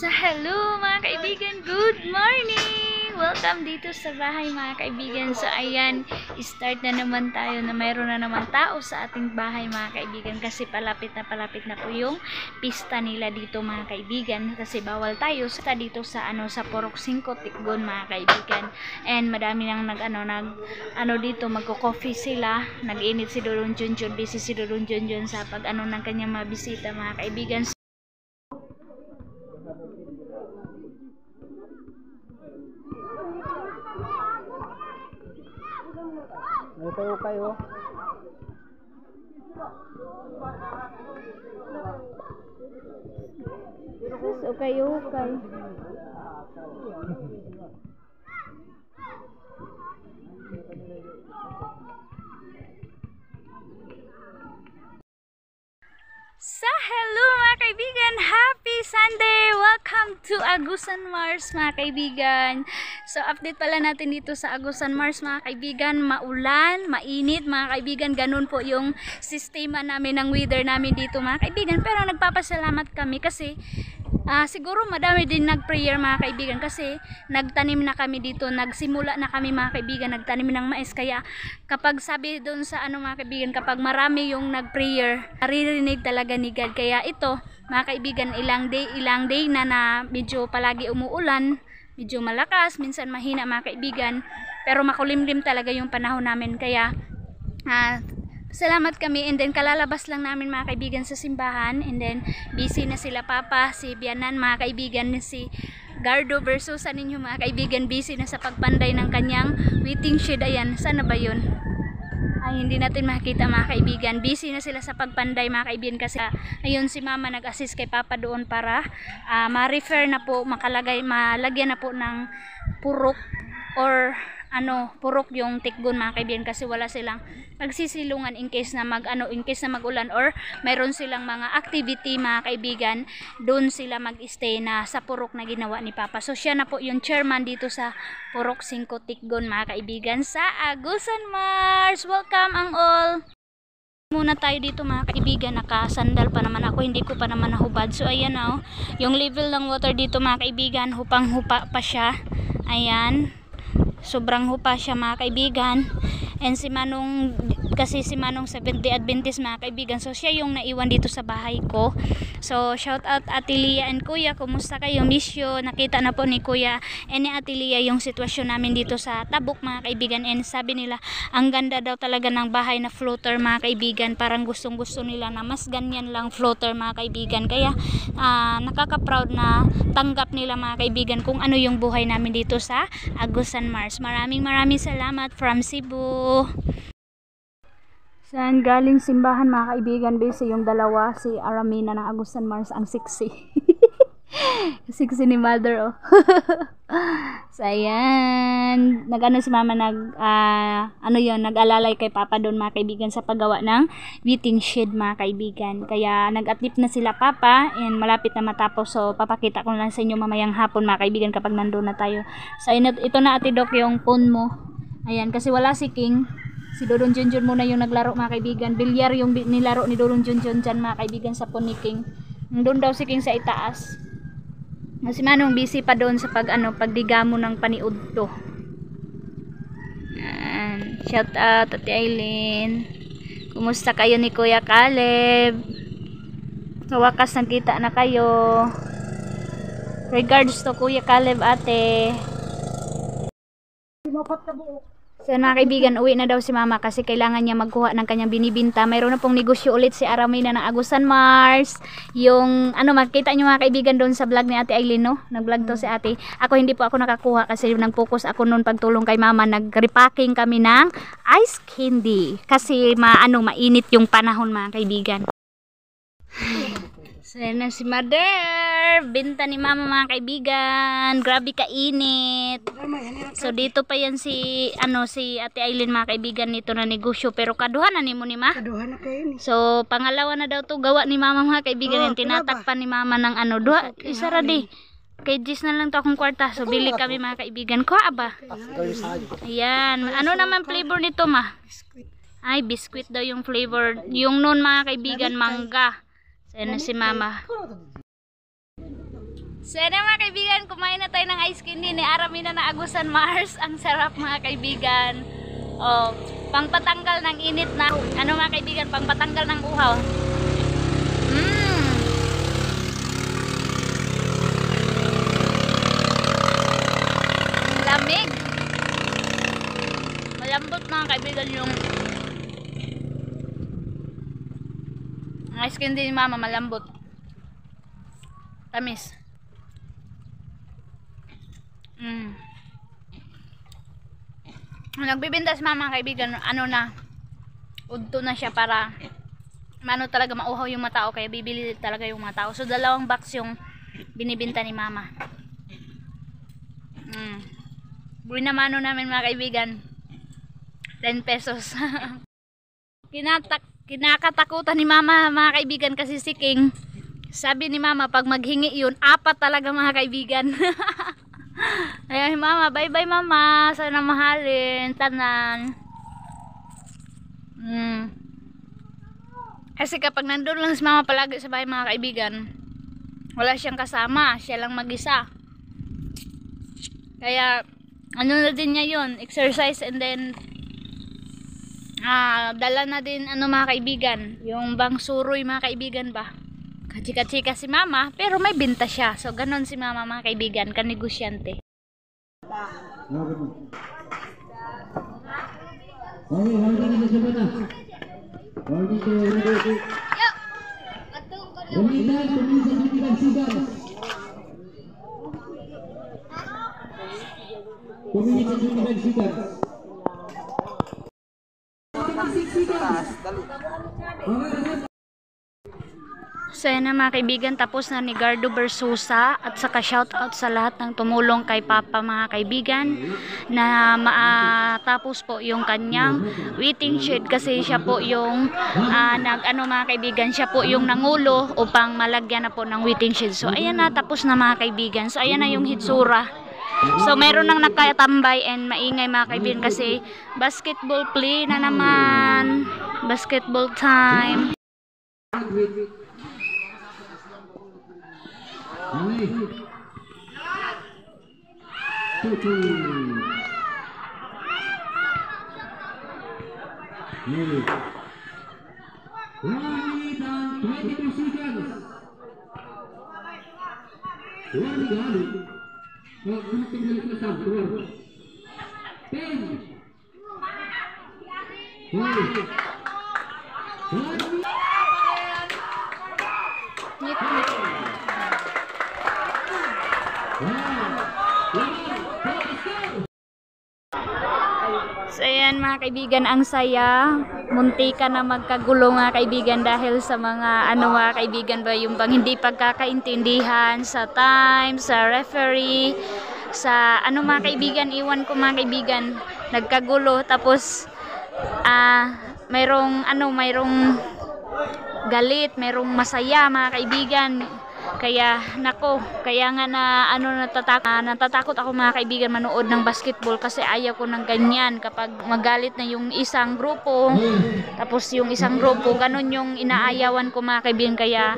So, hello mga kaibigan, good morning! Welcome dito sa bahay mga kaibigan. So, ayan, start na naman tayo na mayroon na naman tao sa ating bahay mga kaibigan kasi palapit na po yung pista nila dito mga kaibigan kasi bawal tayo sa dito sa sa Purok 5 Tikgon mga kaibigan. And madami nang dito magko-coffee sila. Nag-init si Dodong Junjun, busy si Dodong Junjun sa pag ng kanyang mga bisita mga kaibigan. Ukay oh. Ukay. So, hello mga kaibigan! Happy Sunday! Welcome to Agusan Mars mga kaibigan! So, update pala natin dito sa Agusan Mars mga kaibigan. Maulan, mainit mga kaibigan. Ganun po yung sistema namin ng weather namin dito mga kaibigan. Pero nagpapasalamat kami kasi siguro madami din nag-prayer mga kaibigan kasi nagtanim na kami dito, nagsimula na kami mga kaibigan, nagtanim ng mais. Kaya kapag sabi doon sa mga kaibigan, kapag marami yung nag-prayer, naririnig talaga ni God. Kaya ito mga kaibigan, ilang day na medyo palagi umuulan, medyo malakas, minsan mahina mga kaibigan, pero makulimlim talaga yung panahon namin. Kaya salamat kami, and then kalalabas lang namin mga kaibigan sa simbahan, and then busy na sila Papa, si Bianan mga kaibigan, si Gardo versus sa ninyo mga kaibigan, busy na sa pagpanday ng kanyang waiting shed. Ayan, sana ba yun? Ay, hindi natin makita mga kaibigan, busy na sila sa pagpanday mga kaibigan kasi ayun si Mama nag-assist kay Papa doon para ma-refer na po, malagyan na po ng purok or purok yung Tikgon mga kaibigan kasi wala silang pagsisilungan in case na magulan or mayroon silang mga activity mga kaibigan, doon sila mag-stay na sa purok na ginawa ni Papa. So siya na po yung chairman dito sa Purok 5 Tikgon mga kaibigan sa Agusan Mars. Welcome ang all. Muna tayo dito mga kaibigan, nakasandal pa naman ako, hindi ko pa naman nahubad. So ayan yung level ng water dito mga kaibigan, hupang-hupa pa siya. Ayan, sobrang hupa siya mga kaibigan. And si Manong Seventh-day Adventist mga kaibigan, so siya yung naiwan dito sa bahay ko. So shout out Ate Lia and Kuya, kumusta kayo? Miss you. Nakita na po ni Kuya and ni Ate Lia yung sitwasyon namin dito sa Tabuk mga kaibigan, and sabi nila ang ganda daw talaga ng bahay na floater mga kaibigan, parang gustong gusto nila na mas ganyan lang floater mga kaibigan. Kaya nakaka-proud na tanggap nila mga kaibigan kung ano yung buhay namin dito sa Agusan Mars. Maraming salamat from Cebu. Saan galing simbahan mga kaibigan, busy yung dalawa, si Aramina ng Agusan Mars, ang sexy. Sexy ni Mother So ayan, si Mama nag-alalay kay Papa doon mga kaibigan sa paggawa ng waiting shed mga kaibigan. Kaya nag-atip na sila Papa and malapit na matapos, so papakita ko lang sa inyo mamayang hapon mga kaibigan kapag nandoon na tayo. So ito na Ate Doc yung phone mo. Ayan, kasi wala si King. Si Dodong Junjun muna yung naglaro mga kaibigan. Bilyar yung nilaro ni Dodong Junjun dyan mga kaibigan sa phone ni King. Doon daw si King sa itaas. Si Manong busy pa doon sa pagdigamo ng paniudto. Shout out Ate Aileen. Kumusta kayo ni Kuya Caleb? Sa wakas nagkita na kayo. Regards to Kuya Caleb ate. So mga kaibigan, uwi na daw si Mama kasi kailangan niya magkuha ng kanyang binibinta. Mayroon na pong negosyo ulit si Aramina ng Agusan Mars. Yung makita niyo mga kaibigan doon sa vlog ni Ate Aileen, no? Nag-vlog to si Ate. Ako hindi po ako nakakuha kasi nag-focus ako noon pagtulong kay Mama. Nag-repacking kami ng ice candy kasi mainit yung panahon mga kaibigan. So na si Mother, binta ni Mama mga kaibigan. Grabe kainit. So dito pa yan si Ate Aileen mga kaibigan, nito na negosyo, pero kaduhan na ni mo ni Ma. Kaduhan na kayo ni. So pangalawa na daw to gawa ni Mama mga kaibigan, yung tinatakpan ni Mama ng isa ra di. Kay Gis na lang to akong kwarta. So bili kami mga kaibigan. Kuha ba? Ayan, naman flavor nito Ma? Ay, biscuit daw yung flavor. Yung noon mga kaibigan, mangga. So, si Mama. So yan mga kaibigan, kumain na tayo ng ice candy ni Aramina na Agusan Mars. Ang sarap mga kaibigan. Oh, pangpatanggal ng init na, ano mga kaibigan, pangpatanggal ng uhaw. Lamig. Malambot mga kaibigan yung ice candy ni mama, malambot. Tamis. Nagbibinta si mama kaibigan, ano na, udto na siya para mano talaga mauhaw yung mga tao, kaya bibili talaga yung mga tao. So 2 box yung binibinta ni mama. Buwi na mano namin mga kaibigan, 10 pesos. Kinakatakutan ni mama mga kaibigan kasi si King. Sabi ni mama pag maghingi yun, 4 talaga mga kaibigan. Ayan mama, bye bye mama, sana mahalin tanan. Kasi kapag nandun lang si mama palagi sa bahay mga kaibigan, wala siyang kasama, siya lang mag-isa. Kaya ano na din niya yun, exercise, and then dala na din ano mga kaibigan, yung bang suroy mga kaibigan ba. Chika-chika si mama, pero may binta siya. So, ganon si mama mga kaibigan, kanegosyante. So yan na mga kaibigan, tapos na ni Gardo Versosa, at saka shoutout sa lahat ng tumulong kay Papa mga kaibigan na matapos po yung kanyang waiting shed, kasi siya po yung mga kaibigan, siya po yung nangulo upang malagyan na po ng waiting shed. So ayan na, tapos na mga kaibigan. So ayan na yung hitsura. So mayroon nang nakatambay and maingay mga kaibigan kasi basketball play na naman, basketball time. So ayan mga kaibigan, ang saya. Muntika na magkagulo mga kaibigan dahil sa mga mga kaibigan ba, yung bang hindi pagkakaintindihan sa time, sa referee, sa mga kaibigan, iwan ko mga kaibigan, nagkagulo. Tapos mayroong galit, mayroong masaya mga kaibigan. Kaya nako, kaya nga natatakot ako mga kaibigan manood ng basketball, kasi ayaw ko ng ganyan kapag magalit na yung isang grupo, tapos yung isang grupo ganun yung inaayawan ko mga kaibigan, kaya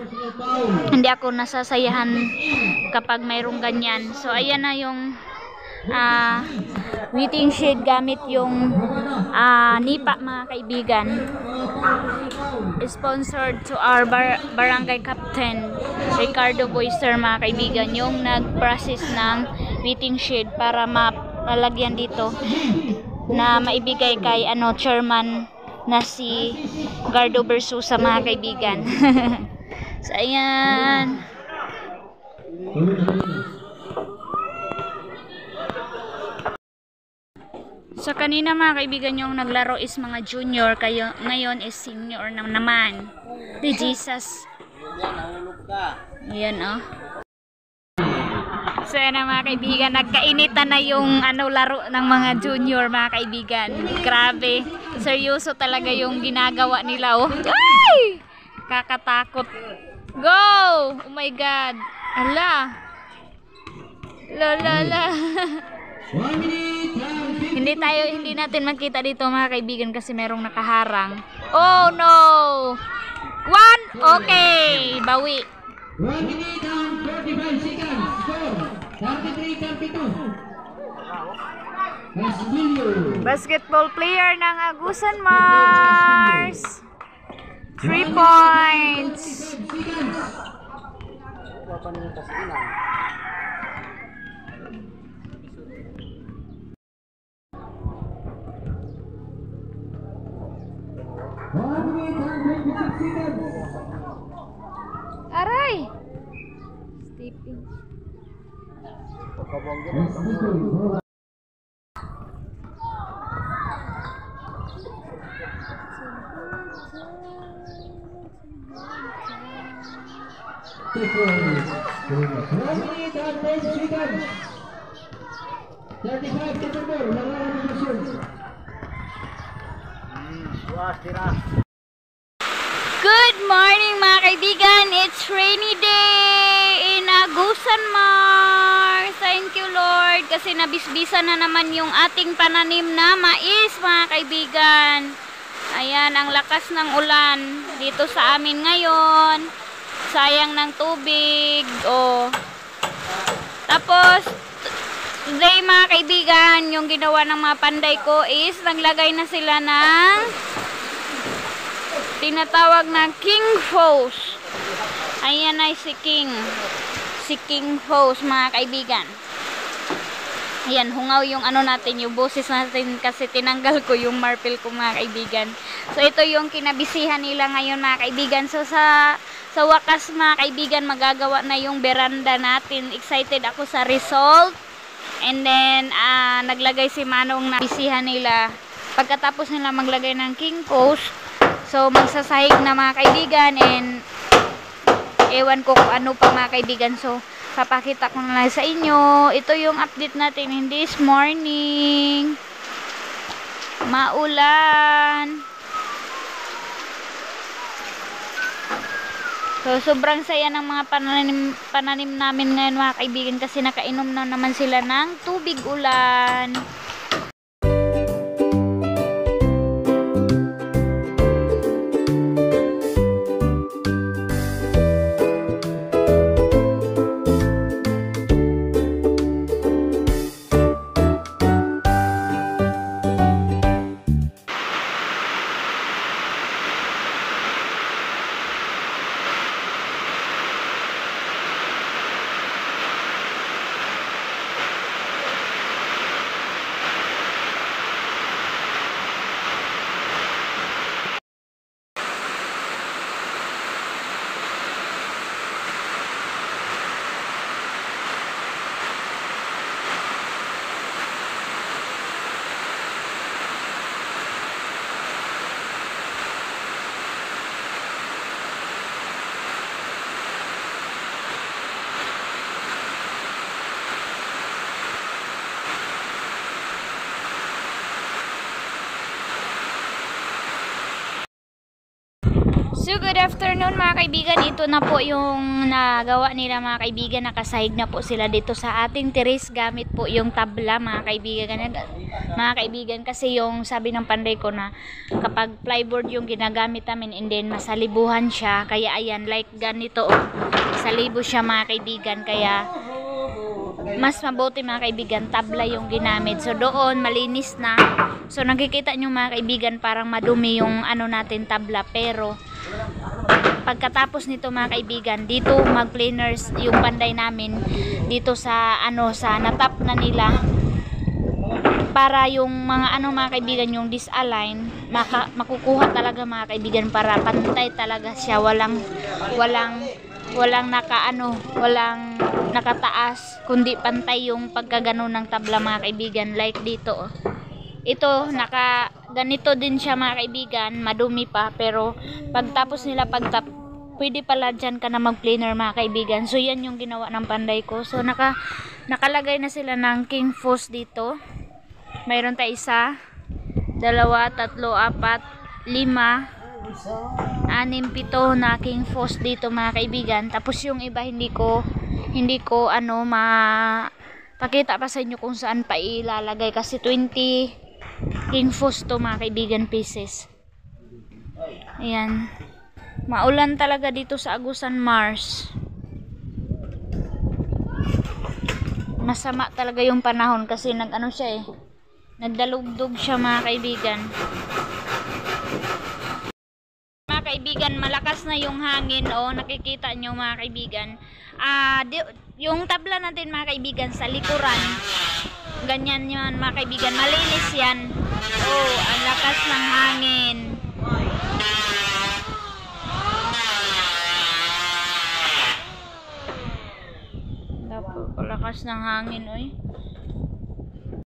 hindi ako nasasayahan kapag mayroong ganyan. So ayan na yung waiting shed gamit yung nipa mga kaibigan, sponsored to our barangay captain Ricardo Boyster mga kaibigan, yung nag-process ng waiting shed para malagyan dito na maibigay kay chairman na si Gardo Versosa mga kaibigan. So ayan. So kanina mga kaibigan yung naglaro is mga junior, kayo ngayon is senior naman. Di Jesus. Ayan So yan mga kaibigan, nagkainitan na yung laro ng mga junior mga kaibigan. Grabe, seryoso talaga yung ginagawa nila Ay! Kakatakot. Go! Oh my God. Ala. La. Hindi natin makita dito mga kaibigan kasi merong nakaharang. Oh no! 1, okay, bawi. 1 minute and 45 seconds. Basketball player ng Agusan Mars. 3 points. Aray! Stepping. Good morning mga kaibigan! It's rainy day in Agusan Mars. Thank you Lord kasi nabisbisa na naman yung ating pananim na mais mga kaibigan. Ayan ang lakas ng ulan dito sa amin ngayon. Sayang ng tubig. Oh. Tapos today mga kaibigan, yung ginawa ng mga panday ko is naglagay na sila ng tinatawag na king hose. Ayan ay si king hose mga kaibigan. Ayan, hungaw yung ano natin, yung boses natin kasi tinanggal ko yung marpil ko mga kaibigan. So ito yung kinabisihan nila ngayon mga kaibigan. So sa wakas mga kaibigan, magagawa na yung veranda natin. Excited ako sa result. And then naglagay si Manong na bisihan nila. Pagkatapos nila maglagay ng king hose, so magsasahig na mga kaibigan, and ewan ko kung ano pa mga kaibigan. So papakita ko na lang sa inyo. Ito yung update natin in this morning. Maulan. So sobrang saya ng mga pananim namin ngayon mga kaibigan kasi nakainom na naman sila ng tubig ulan. So good afternoon mga kaibigan, ito na po yung nagawa nila mga kaibigan, nakasahig na po sila dito sa ating terrace gamit po yung tabla mga kaibigan, kasi yung sabi ng panday ko na kapag plyboard yung ginagamit namin and then masalibuhan siya, kaya ayan like ganito salibo siya mga kaibigan, kaya mas mabuti mga kaibigan tabla yung ginamit. So doon malinis na, so nakikita nyo mga kaibigan parang madumi yung ano natin tabla, pero pagkatapos nito mga kaibigan, dito mag-planers yung panday namin dito sa sa natap na nila para yung mga mga kaibigan, yung disalign makukuha talaga mga kaibigan, para pantay talaga siya, walang walang nakataas, kundi pantay yung pagkagano ng tabla mga kaibigan, like dito ito ganito din siya mga kaibigan, madumi pa, pero pagtapos nila pagtap, pwede pala dyan ka na mag-planer mga kaibigan. So yan yung ginawa ng panday ko. So nakalagay na sila ng king hose dito. Mayroon tayo 1, 2, 3, 4, 5, 6, 7 na king hose dito mga kaibigan. Tapos yung iba hindi ko pakita pa sa inyo kung saan pa ilalagay kasi 20 king hose to mga kaibigan pieces. Ayan, maulan talaga dito sa Agusan Mars. masama talaga yung panahon kasi nag-ano siya nagdalugdog siya mga kaibigan. Mga kaibigan, malakas na yung hangin, nakikita nyo mga kaibigan. Yung tabla natin mga kaibigan sa likuran, ganyan yan mga kaibigan, malinis yan. Ang lakas ng hangin. Lakas ng hangin,